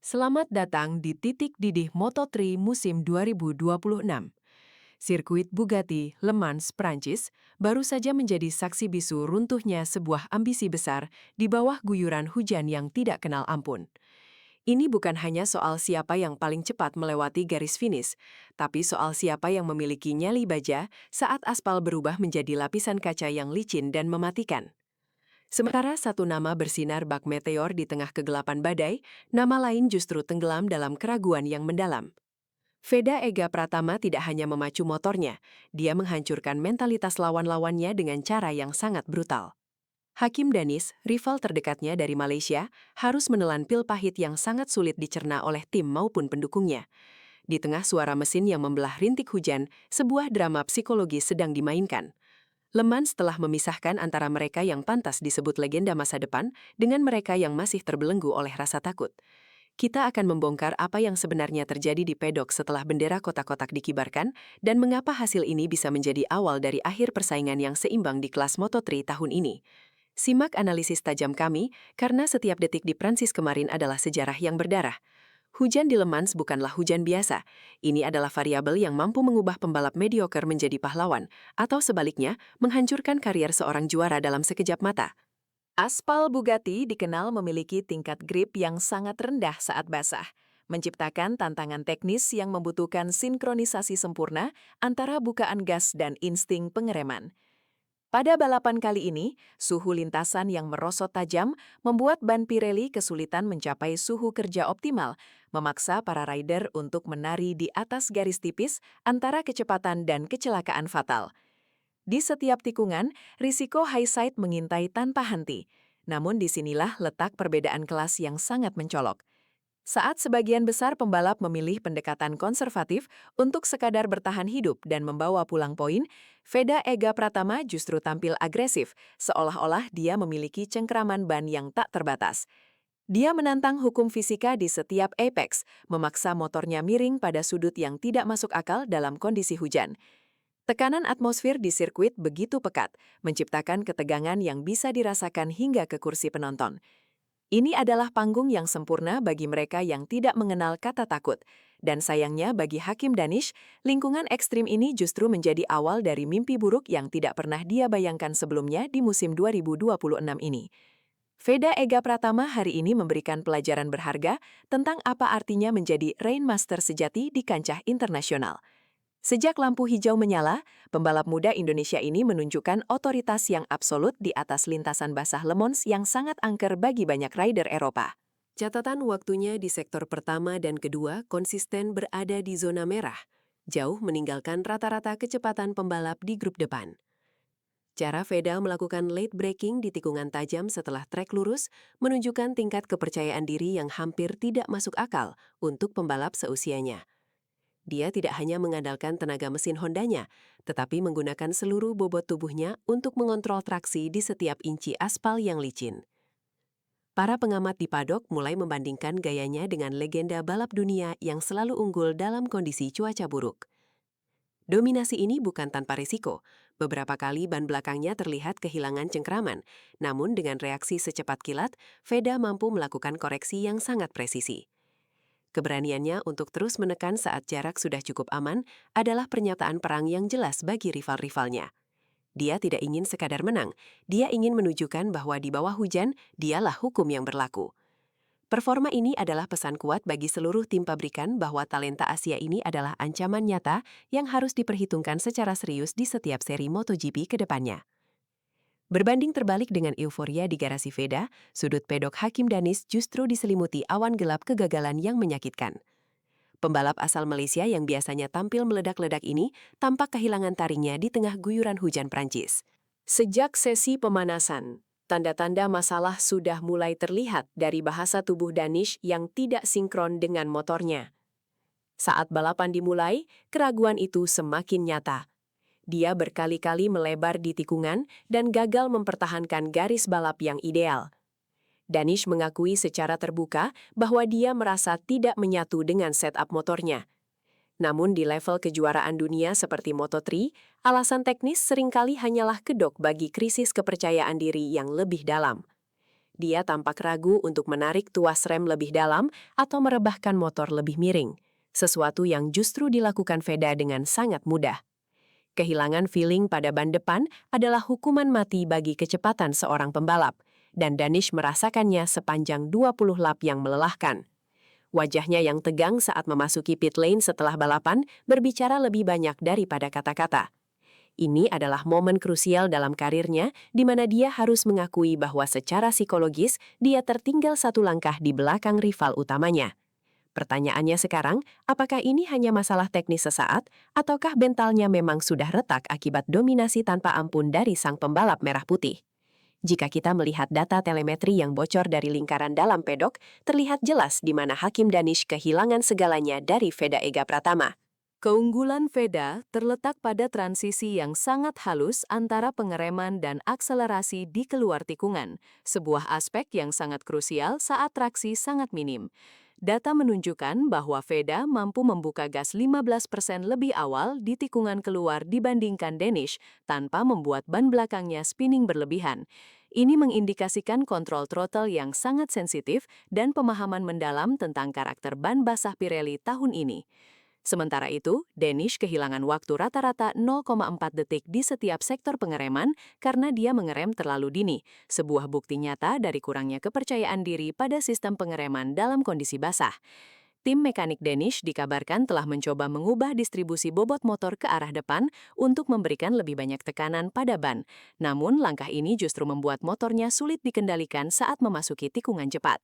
Selamat datang di titik didih Moto3 musim 2026. Sirkuit Bugatti Le Mans, Prancis, baru saja menjadi saksi bisu runtuhnya sebuah ambisi besar di bawah guyuran hujan yang tidak kenal ampun. Ini bukan hanya soal siapa yang paling cepat melewati garis finish, tapi soal siapa yang memiliki nyali baja saat aspal berubah menjadi lapisan kaca yang licin dan mematikan. Sementara satu nama bersinar bak meteor di tengah kegelapan badai, nama lain justru tenggelam dalam keraguan yang mendalam. Veda Ega Pratama tidak hanya memacu motornya, dia menghancurkan mentalitas lawan-lawannya dengan cara yang sangat brutal. Hakim Danis, rival terdekatnya dari Malaysia, harus menelan pil pahit yang sangat sulit dicerna oleh tim maupun pendukungnya. Di tengah suara mesin yang membelah rintik hujan, sebuah drama psikologis sedang dimainkan. Le Mans telah memisahkan antara mereka yang pantas disebut legenda masa depan dengan mereka yang masih terbelenggu oleh rasa takut. Kita akan membongkar apa yang sebenarnya terjadi di pedok setelah bendera kotak-kotak dikibarkan dan mengapa hasil ini bisa menjadi awal dari akhir persaingan yang seimbang di kelas Moto3 tahun ini. Simak analisis tajam kami, karena setiap detik di Prancis kemarin adalah sejarah yang berdarah. Hujan di Le Mans bukanlah hujan biasa. Ini adalah variabel yang mampu mengubah pembalap mediocre menjadi pahlawan, atau sebaliknya, menghancurkan karier seorang juara dalam sekejap mata. Aspal Bugatti dikenal memiliki tingkat grip yang sangat rendah saat basah, menciptakan tantangan teknis yang membutuhkan sinkronisasi sempurna antara bukaan gas dan insting pengereman. Pada balapan kali ini, suhu lintasan yang merosot tajam membuat ban Pirelli kesulitan mencapai suhu kerja optimal, memaksa para rider untuk menari di atas garis tipis antara kecepatan dan kecelakaan fatal. Di setiap tikungan, risiko high side mengintai tanpa henti. Namun disinilah letak perbedaan kelas yang sangat mencolok. Saat sebagian besar pembalap memilih pendekatan konservatif untuk sekadar bertahan hidup dan membawa pulang poin, Veda Ega Pratama justru tampil agresif, seolah-olah dia memiliki cengkraman ban yang tak terbatas. Dia menantang hukum fisika di setiap apex, memaksa motornya miring pada sudut yang tidak masuk akal dalam kondisi hujan. Tekanan atmosfer di sirkuit begitu pekat, menciptakan ketegangan yang bisa dirasakan hingga ke kursi penonton. Ini adalah panggung yang sempurna bagi mereka yang tidak mengenal kata takut. Dan sayangnya bagi Hakim Danish, lingkungan ekstrim ini justru menjadi awal dari mimpi buruk yang tidak pernah dia bayangkan sebelumnya di musim 2026 ini. Veda Ega Pratama hari ini memberikan pelajaran berharga tentang apa artinya menjadi Rainmaster sejati di kancah internasional. Sejak lampu hijau menyala, pembalap muda Indonesia ini menunjukkan otoritas yang absolut di atas lintasan basah Le Mans yang sangat angker bagi banyak rider Eropa. Catatan waktunya di sektor pertama dan kedua konsisten berada di zona merah, jauh meninggalkan rata-rata kecepatan pembalap di grup depan. Cara Veda melakukan late braking di tikungan tajam setelah trek lurus menunjukkan tingkat kepercayaan diri yang hampir tidak masuk akal untuk pembalap seusianya. Dia tidak hanya mengandalkan tenaga mesin Hondanya, tetapi menggunakan seluruh bobot tubuhnya untuk mengontrol traksi di setiap inci aspal yang licin. Para pengamat di padok mulai membandingkan gayanya dengan legenda balap dunia yang selalu unggul dalam kondisi cuaca buruk. Dominasi ini bukan tanpa risiko. Beberapa kali ban belakangnya terlihat kehilangan cengkraman, namun dengan reaksi secepat kilat, Veda mampu melakukan koreksi yang sangat presisi. Keberaniannya untuk terus menekan saat jarak sudah cukup aman adalah pernyataan perang yang jelas bagi rival-rivalnya. Dia tidak ingin sekadar menang, dia ingin menunjukkan bahwa di bawah hujan, dialah hukum yang berlaku. Performa ini adalah pesan kuat bagi seluruh tim pabrikan bahwa talenta Asia ini adalah ancaman nyata yang harus diperhitungkan secara serius di setiap seri MotoGP ke depannya. Berbanding terbalik dengan euforia di garasi Veda, sudut pedok Hakim Danis justru diselimuti awan gelap kegagalan yang menyakitkan. Pembalap asal Malaysia yang biasanya tampil meledak-ledak ini tampak kehilangan taringnya di tengah guyuran hujan Prancis. Sejak sesi pemanasan, tanda-tanda masalah sudah mulai terlihat dari bahasa tubuh Danish yang tidak sinkron dengan motornya. Saat balapan dimulai, keraguan itu semakin nyata. Dia berkali-kali melebar di tikungan dan gagal mempertahankan garis balap yang ideal. Danish mengakui secara terbuka bahwa dia merasa tidak menyatu dengan setup motornya. Namun di level kejuaraan dunia seperti Moto3, alasan teknis seringkali hanyalah kedok bagi krisis kepercayaan diri yang lebih dalam. Dia tampak ragu untuk menarik tuas rem lebih dalam atau merebahkan motor lebih miring, sesuatu yang justru dilakukan Veda dengan sangat mudah. Kehilangan feeling pada ban depan adalah hukuman mati bagi kecepatan seorang pembalap, dan Danish merasakannya sepanjang 20 lap yang melelahkan. Wajahnya yang tegang saat memasuki pit lane setelah balapan berbicara lebih banyak daripada kata-kata. Ini adalah momen krusial dalam karirnya di mana dia harus mengakui bahwa secara psikologis dia tertinggal satu langkah di belakang rival utamanya. Pertanyaannya sekarang, apakah ini hanya masalah teknis sesaat, ataukah mentalnya memang sudah retak akibat dominasi tanpa ampun dari sang pembalap merah putih? Jika kita melihat data telemetri yang bocor dari lingkaran dalam pedok, terlihat jelas di mana Hakim Danish kehilangan segalanya dari Veda Ega Pratama. Keunggulan Veda terletak pada transisi yang sangat halus antara pengereman dan akselerasi di keluar tikungan, sebuah aspek yang sangat krusial saat traksi sangat minim. Data menunjukkan bahwa Veda mampu membuka gas 15% lebih awal di tikungan keluar dibandingkan Danish tanpa membuat ban belakangnya spinning berlebihan. Ini mengindikasikan kontrol throttle yang sangat sensitif dan pemahaman mendalam tentang karakter ban basah Pirelli tahun ini. Sementara itu, Danish kehilangan waktu rata-rata 0,4 detik di setiap sektor pengereman karena dia mengerem terlalu dini, sebuah bukti nyata dari kurangnya kepercayaan diri pada sistem pengereman dalam kondisi basah. Tim mekanik Danish dikabarkan telah mencoba mengubah distribusi bobot motor ke arah depan untuk memberikan lebih banyak tekanan pada ban. Namun, langkah ini justru membuat motornya sulit dikendalikan saat memasuki tikungan cepat.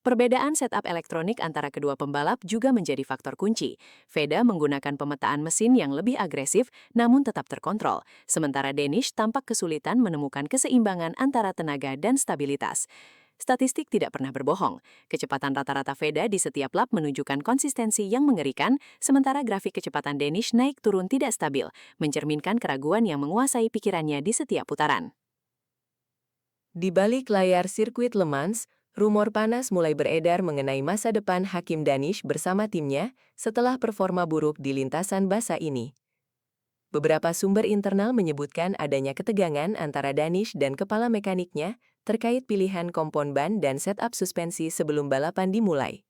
Perbedaan setup elektronik antara kedua pembalap juga menjadi faktor kunci. Veda menggunakan pemetaan mesin yang lebih agresif namun tetap terkontrol, sementara Danish tampak kesulitan menemukan keseimbangan antara tenaga dan stabilitas. Statistik tidak pernah berbohong. Kecepatan rata-rata Veda di setiap lap menunjukkan konsistensi yang mengerikan, sementara grafik kecepatan Danish naik turun tidak stabil, mencerminkan keraguan yang menguasai pikirannya di setiap putaran. Di balik layar sirkuit Le Mans, rumor panas mulai beredar mengenai masa depan Hakim Danish bersama timnya setelah performa buruk di lintasan basah ini. Beberapa sumber internal menyebutkan adanya ketegangan antara Danish dan kepala mekaniknya terkait pilihan kompon ban dan setup suspensi sebelum balapan dimulai.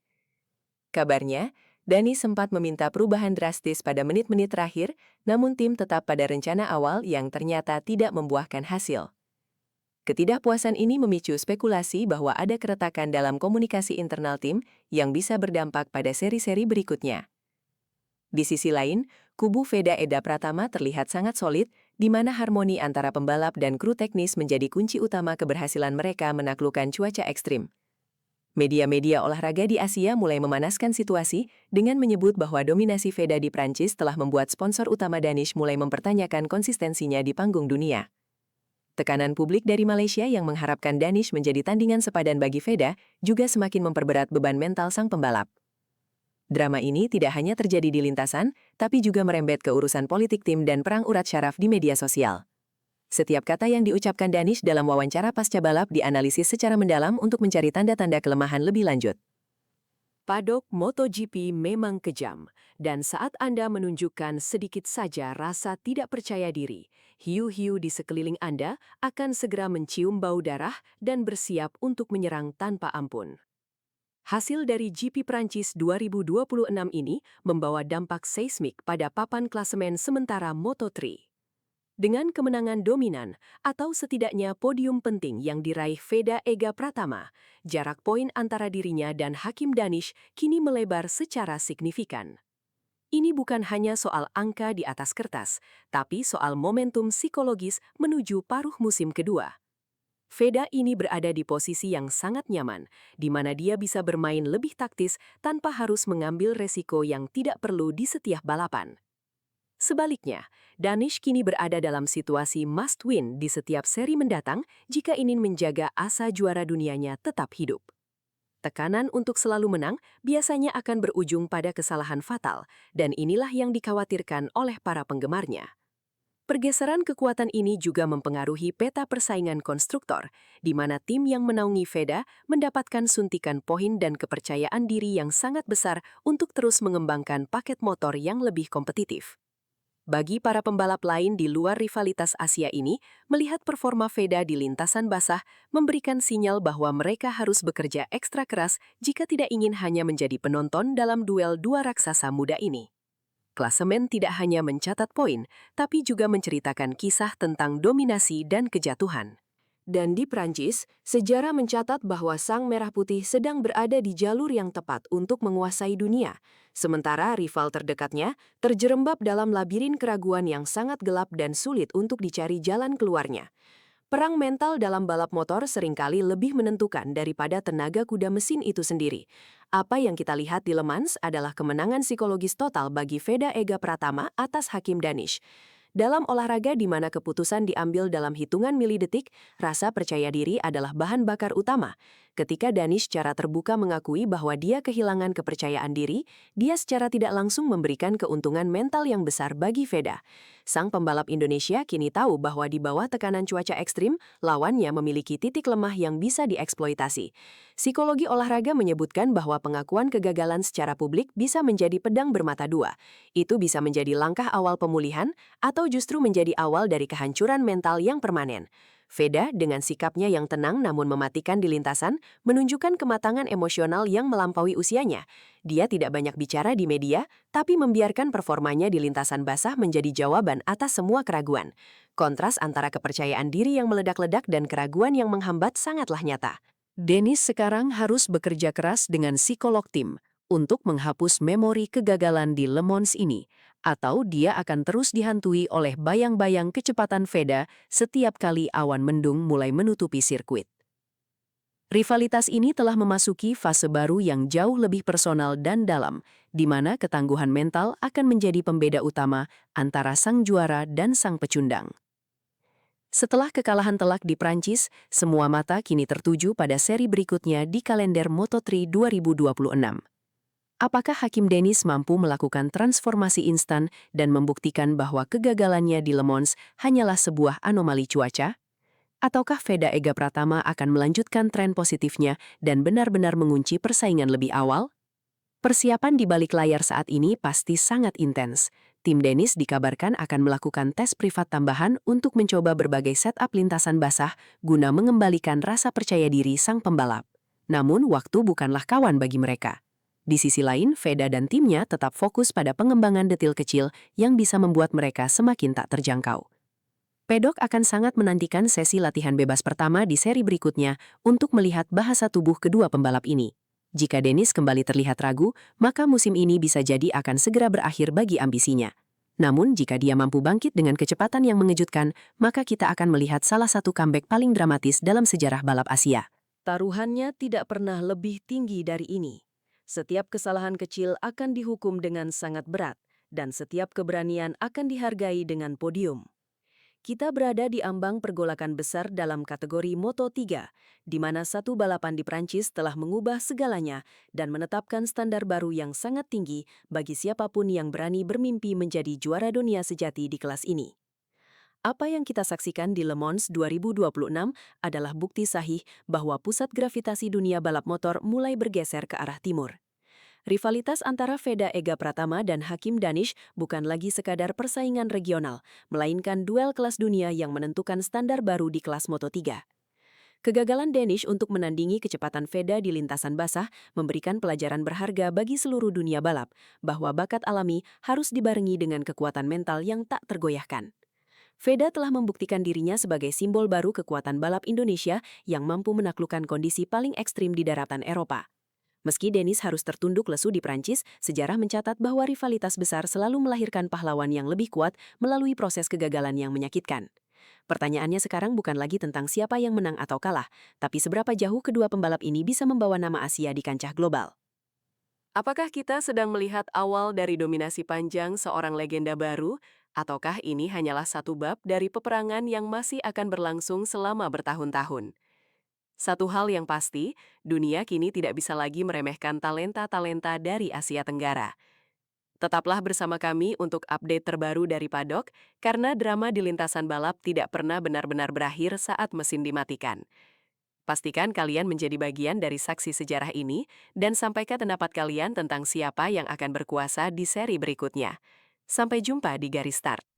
Kabarnya, Danish sempat meminta perubahan drastis pada menit-menit terakhir, namun tim tetap pada rencana awal yang ternyata tidak membuahkan hasil. Ketidakpuasan ini memicu spekulasi bahwa ada keretakan dalam komunikasi internal tim yang bisa berdampak pada seri-seri berikutnya. Di sisi lain, kubu Veda Ega Pratama terlihat sangat solid, di mana harmoni antara pembalap dan kru teknis menjadi kunci utama keberhasilan mereka menaklukkan cuaca ekstrim. Media-media olahraga di Asia mulai memanaskan situasi dengan menyebut bahwa dominasi Veda di Prancis telah membuat sponsor utama Danish mulai mempertanyakan konsistensinya di panggung dunia. Tekanan publik dari Malaysia yang mengharapkan Danish menjadi tandingan sepadan bagi Veda juga semakin memperberat beban mental sang pembalap. Drama ini tidak hanya terjadi di lintasan, tapi juga merembet ke urusan politik tim dan perang urat syaraf di media sosial. Setiap kata yang diucapkan Danish dalam wawancara pasca balap dianalisis secara mendalam untuk mencari tanda-tanda kelemahan lebih lanjut. Padok MotoGP memang kejam, dan saat Anda menunjukkan sedikit saja rasa tidak percaya diri, hiu-hiu di sekeliling Anda akan segera mencium bau darah dan bersiap untuk menyerang tanpa ampun. Hasil dari GP Prancis 2026 ini membawa dampak seismik pada papan klasemen sementara Moto3. Dengan kemenangan dominan, atau setidaknya podium penting yang diraih Veda Ega Pratama, jarak poin antara dirinya dan Hakim Danish kini melebar secara signifikan. Ini bukan hanya soal angka di atas kertas, tapi soal momentum psikologis menuju paruh musim kedua. Veda ini berada di posisi yang sangat nyaman, di mana dia bisa bermain lebih taktis tanpa harus mengambil resiko yang tidak perlu di setiap balapan. Sebaliknya, Danish kini berada dalam situasi must win di setiap seri mendatang jika ingin menjaga asa juara dunianya tetap hidup. Tekanan untuk selalu menang biasanya akan berujung pada kesalahan fatal, dan inilah yang dikhawatirkan oleh para penggemarnya. Pergeseran kekuatan ini juga mempengaruhi peta persaingan konstruktor, di mana tim yang menaungi Veda mendapatkan suntikan poin dan kepercayaan diri yang sangat besar untuk terus mengembangkan paket motor yang lebih kompetitif. Bagi para pembalap lain di luar rivalitas Asia ini, melihat performa Veda di lintasan basah memberikan sinyal bahwa mereka harus bekerja ekstra keras jika tidak ingin hanya menjadi penonton dalam duel dua raksasa muda ini. Klasemen tidak hanya mencatat poin, tapi juga menceritakan kisah tentang dominasi dan kejatuhan. Dan di Prancis, sejarah mencatat bahwa Sang Merah Putih sedang berada di jalur yang tepat untuk menguasai dunia. Sementara rival terdekatnya terjerembab dalam labirin keraguan yang sangat gelap dan sulit untuk dicari jalan keluarnya. Perang mental dalam balap motor seringkali lebih menentukan daripada tenaga kuda mesin itu sendiri. Apa yang kita lihat di Le Mans adalah kemenangan psikologis total bagi Veda Ega Pratama atas Hakim Danish. Dalam olahraga di mana keputusan diambil dalam hitungan milidetik, rasa percaya diri adalah bahan bakar utama. Ketika Danish secara terbuka mengakui bahwa dia kehilangan kepercayaan diri, dia secara tidak langsung memberikan keuntungan mental yang besar bagi Veda. Sang pembalap Indonesia kini tahu bahwa di bawah tekanan cuaca ekstrim, lawannya memiliki titik lemah yang bisa dieksploitasi. Psikologi olahraga menyebutkan bahwa pengakuan kegagalan secara publik bisa menjadi pedang bermata dua. Itu bisa menjadi langkah awal pemulihan atau justru menjadi awal dari kehancuran mental yang permanen. Veda dengan sikapnya yang tenang namun mematikan di lintasan menunjukkan kematangan emosional yang melampaui usianya. Dia tidak banyak bicara di media, tapi membiarkan performanya di lintasan basah menjadi jawaban atas semua keraguan. Kontras antara kepercayaan diri yang meledak-ledak dan keraguan yang menghambat sangatlah nyata. Dennis sekarang harus bekerja keras dengan psikolog tim untuk menghapus memori kegagalan di Le Mans ini, atau dia akan terus dihantui oleh bayang-bayang kecepatan Veda setiap kali awan mendung mulai menutupi sirkuit. Rivalitas ini telah memasuki fase baru yang jauh lebih personal dan dalam, di mana ketangguhan mental akan menjadi pembeda utama antara sang juara dan sang pecundang. Setelah kekalahan telak di Prancis, semua mata kini tertuju pada seri berikutnya di kalender Moto3 2026. Apakah Hakim Danish mampu melakukan transformasi instan dan membuktikan bahwa kegagalannya di Le Mans hanyalah sebuah anomali cuaca? Ataukah Veda Ega Pratama akan melanjutkan tren positifnya dan benar-benar mengunci persaingan lebih awal? Persiapan di balik layar saat ini pasti sangat intens. Tim Danish dikabarkan akan melakukan tes privat tambahan untuk mencoba berbagai setup lintasan basah guna mengembalikan rasa percaya diri sang pembalap. Namun, waktu bukanlah kawan bagi mereka. Di sisi lain, Veda dan timnya tetap fokus pada pengembangan detil kecil yang bisa membuat mereka semakin tak terjangkau. Pedok akan sangat menantikan sesi latihan bebas pertama di seri berikutnya untuk melihat bahasa tubuh kedua pembalap ini. Jika Danish kembali terlihat ragu, maka musim ini bisa jadi akan segera berakhir bagi ambisinya. Namun, jika dia mampu bangkit dengan kecepatan yang mengejutkan, maka kita akan melihat salah satu comeback paling dramatis dalam sejarah balap Asia. Taruhannya tidak pernah lebih tinggi dari ini. Setiap kesalahan kecil akan dihukum dengan sangat berat, dan setiap keberanian akan dihargai dengan podium. Kita berada di ambang pergolakan besar dalam kategori Moto3, di mana satu balapan di Prancis telah mengubah segalanya dan menetapkan standar baru yang sangat tinggi bagi siapapun yang berani bermimpi menjadi juara dunia sejati di kelas ini. Apa yang kita saksikan di Le Mans 2026 adalah bukti sahih bahwa pusat gravitasi dunia balap motor mulai bergeser ke arah timur. Rivalitas antara Veda Ega Pratama dan Hakim Danish bukan lagi sekadar persaingan regional, melainkan duel kelas dunia yang menentukan standar baru di kelas Moto3. Kegagalan Danish untuk menandingi kecepatan Veda di lintasan basah memberikan pelajaran berharga bagi seluruh dunia balap, bahwa bakat alami harus dibarengi dengan kekuatan mental yang tak tergoyahkan. Veda telah membuktikan dirinya sebagai simbol baru kekuatan balap Indonesia yang mampu menaklukkan kondisi paling ekstrim di daratan Eropa. Meski Danish harus tertunduk lesu di Prancis, sejarah mencatat bahwa rivalitas besar selalu melahirkan pahlawan yang lebih kuat melalui proses kegagalan yang menyakitkan. Pertanyaannya sekarang bukan lagi tentang siapa yang menang atau kalah, tapi seberapa jauh kedua pembalap ini bisa membawa nama Asia di kancah global. Apakah kita sedang melihat awal dari dominasi panjang seorang legenda baru, ataukah ini hanyalah satu bab dari peperangan yang masih akan berlangsung selama bertahun-tahun? Satu hal yang pasti, dunia kini tidak bisa lagi meremehkan talenta-talenta dari Asia Tenggara. Tetaplah bersama kami untuk update terbaru dari Paddock, karena drama di lintasan balap tidak pernah benar-benar berakhir saat mesin dimatikan. Pastikan kalian menjadi bagian dari saksi sejarah ini, dan sampaikan pendapat kalian tentang siapa yang akan berkuasa di seri berikutnya. Sampai jumpa di garis start.